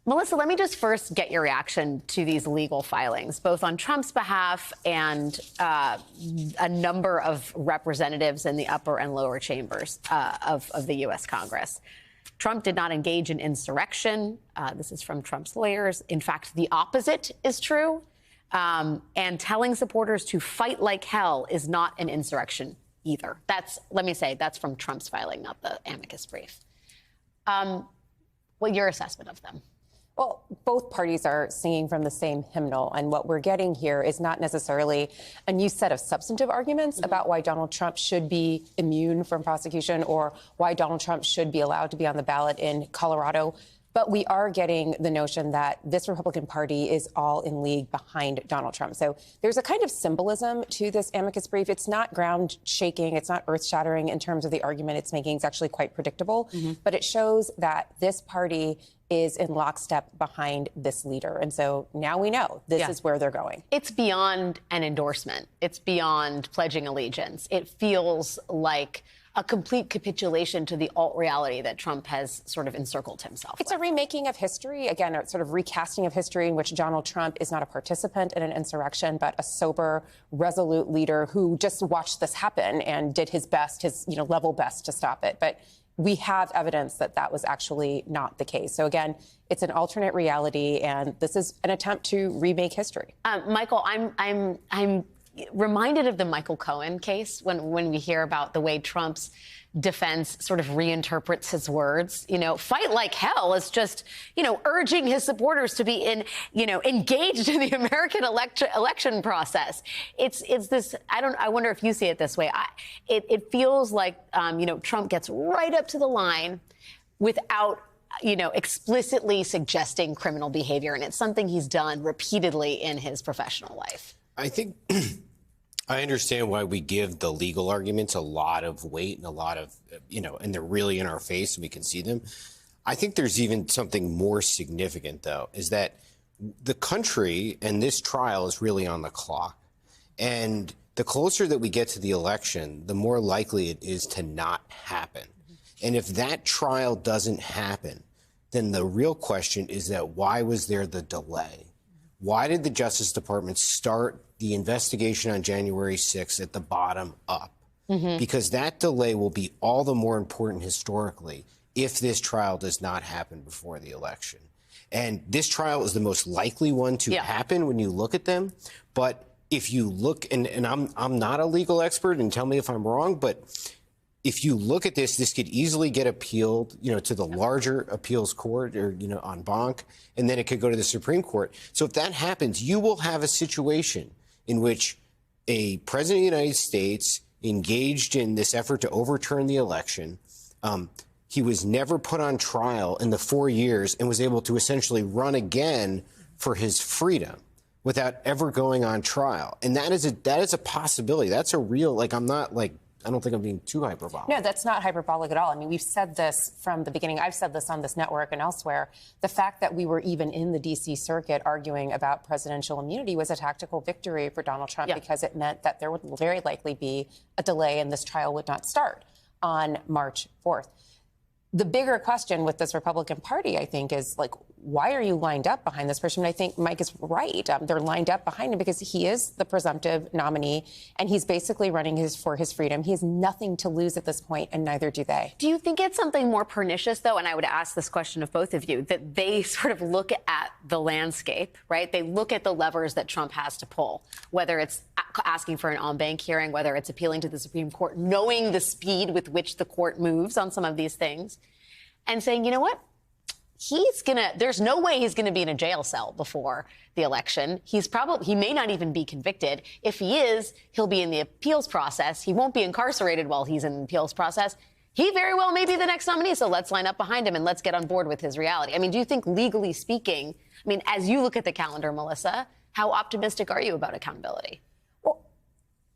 Melissa, let me just first get your reaction to these legal filings, both on Trump's behalf and a number of representatives in the upper and lower chambers of the U.S. Congress. Trump did not engage in insurrection. This is from Trump's lawyers. In fact, the opposite is true. And telling supporters to fight like hell is not an insurrection either. Let me say, that's from Trump's filing, not the amicus brief. Well, your assessment of them? Well, both parties are singing from the same hymnal, and what we're getting here is not necessarily a new set of substantive arguments about why Donald Trump should be immune from prosecution or why Donald Trump should be allowed to be on the ballot in Colorado. But we are getting the notion that this Republican Party is all in league behind Donald Trump. So there's a kind of symbolism to this amicus brief. It's not ground shaking. It's not earth shattering in terms of the argument it's making. It's actually quite predictable. But it shows that this party is in lockstep behind this leader. And so now we know this is where they're going. It's beyond an endorsement. It's beyond pledging allegiance. It feels like a complete capitulation to the alt reality that Trump has sort of encircled himself It's a remaking of history, again, a sort of recasting of history in which Donald Trump is not a participant in an insurrection, but a sober, resolute leader who just watched this happen and did his best, his level best to stop it. But we have evidence that that was actually not the case. So again, it's an alternate reality, and this is an attempt to remake history. Michael, I'm reminded of the Michael Cohen case when we hear about the way Trump's defense sort of reinterprets his words. Fight like hell is just, urging his supporters to be engaged in the American election process. It's this, I wonder if you see it this way. It feels like, Trump gets right up to the line without explicitly suggesting criminal behavior. And it's something he's done repeatedly in his professional life. I think I understand why we give the legal arguments a lot of weight and a lot of, and they're really in our face and we can see them. I think there's even something more significant, though, is that the country and this trial is really on the clock. And the closer that we get to the election, the more likely it is to not happen. And if that trial doesn't happen, then the real question is that why was there the delay? Why did the Justice Department start the investigation on January 6th at the bottom up? Because that delay will be all the more important historically if this trial does not happen before the election. And this trial is the most likely one to happen when you look at them. But if you look, and I'm not a legal expert, and tell me if I'm wrong, but if you look at this could easily get appealed, to the larger appeals court or, en banc, and then it could go to the Supreme Court. So if that happens, you will have a situation in which a president of the United States engaged in this effort to overturn the election. He was never put on trial in the 4 years and was able to essentially run again for his freedom without ever going on trial. And that is a possibility. That's a real, I don't think I'm being too hyperbolic. No, that's not hyperbolic at all. I mean, we've said this from the beginning. I've said this on this network and elsewhere. The fact that we were even in the D.C. circuit arguing about presidential immunity was a tactical victory for Donald Trump because it meant that there would very likely be a delay and this trial would not start on March 4th. The bigger question with this Republican Party, I think, is why are you lined up behind this person? I think Mike is right. They're lined up behind him because he is the presumptive nominee and he's basically running for his freedom. He has nothing to lose at this point, and neither do they. Do you think it's something more pernicious, though? And I would ask this question of both of you, that they sort of look at the landscape, right? They look at the levers that Trump has to pull, whether it's asking for an en banc hearing, whether it's appealing to the Supreme Court, knowing the speed with which the court moves on some of these things, and saying, you know what? There's no way he's gonna be in a jail cell before the election. He may not even be convicted. If he is, he'll be in the appeals process. He won't be incarcerated while he's in the appeals process. He very well may be the next nominee, so let's line up behind him and let's get on board with his reality. I mean, do you think, legally speaking, as you look at the calendar, Melissa, how optimistic are you about accountability?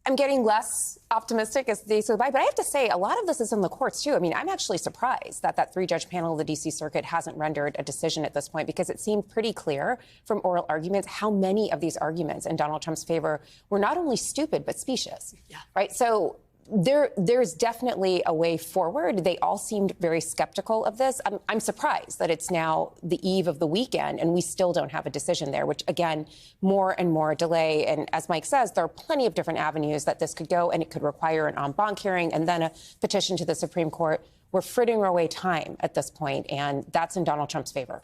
I'm getting less optimistic as the days go by, but I have to say a lot of this is in the courts, too. I'm actually surprised that three-judge panel of the D.C. Circuit hasn't rendered a decision at this point, because it seemed pretty clear from oral arguments how many of these arguments in Donald Trump's favor were not only stupid, but specious. Right? So There's definitely a way forward. They all seemed very skeptical of this. I'm surprised that it's now the eve of the weekend and we still don't have a decision there, which, again, more and more delay. And as Mike says, there are plenty of different avenues that this could go, and it could require an en banc hearing and then a petition to the Supreme Court. We're frittering away time at this point, and that's in Donald Trump's favor.